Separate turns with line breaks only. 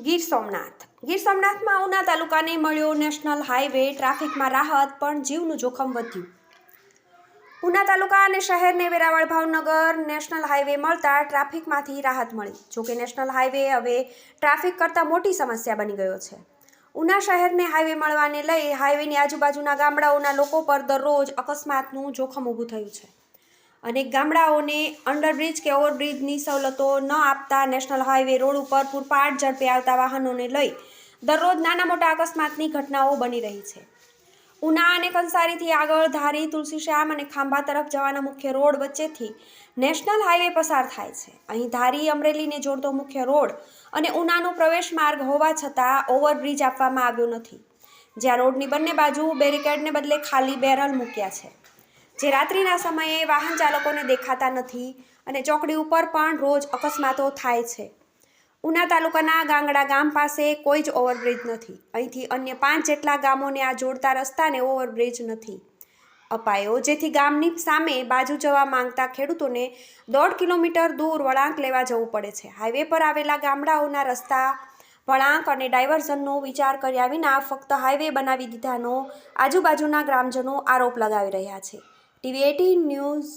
ગીર સોમનાથમાં ઉના તાલુકાને મળ્યો national highway, ટ્રાફિકમાં રાહત પણ જીવનું જોખમ વધ્યું। ઉના તાલુકા અને શહેરને વેરાવળ ભાવનગર નેશનલ હાઈવે મળતા ટ્રાફિકમાંથી રાહત મળી। જોકે નેશનલ હાઈવે હવે ટ્રાફિક કરતાં મોટી સમસ્યા બની ગયો છે। ઉના શહેરને હાઈવે મળવાને લઈ હાઈવેની આજુબાજુના ગામડાઓના લોકો પર દરરોજ અકસ્માતનું જોખમ ઊભું થયું છે। અનેક ગામડાઓને અંડરબ્રિજ કે ઓવરબ્રિજની સવલતો ન આપતા નેશનલ હાઈવે રોડ ઉપર પૂરપાટ ઝડપે આવતા વાહનોને લઈ દરરોજ નાના મોટા અકસ્માતની ઘટનાઓ બની રહી છે। ઉના અને કંસારીથી આગળ ધારી, તુલસીશ્યામ અને ખાંભા તરફ જવાના મુખ્ય રોડ વચ્ચેથી નેશનલ હાઈવે પસાર થાય છે। અહીં ધારી અમરેલીને જોડતો મુખ્ય રોડ અને ઉનાનો પ્રવેશ માર્ગ હોવા છતાં ઓવરબ્રિજ આપવામાં આવ્યો નથી, જ્યાં રોડની બંને બાજુ બેરિકેડને બદલે ખાલી બેરલ મૂક્યા છે, જે રાત્રિના સમયે વાહન ચાલકોને દેખાતા નથી અને ચોકડી ઉપર પણ રોજ અકસ્માતો થાય છે। ઉના તાલુકાના ગાંગડા ગામ પાસે કોઈ જ ઓવરબ્રિજ નથી। અહીંથી અન્ય 5 જેટલા ગામોને આ જોડતા રસ્તાને ઓવરબ્રિજ નથી અપાયો, જેથી ગામની સામે બાજુ જવા માંગતા ખેડૂતોને 1.5 કિલોમીટર દૂર વળાંક લેવા જવું પડે છે। હાઈવે પર આવેલા ગામડાઓના રસ્તા, વળાંક અને ડાયવર્ઝનનો વિચાર કર્યા વિના ફક્ત હાઈવે બનાવી દીધાનો આજુબાજુના ગ્રામજનો આરોપ લગાવી રહ્યા છે। TV18 news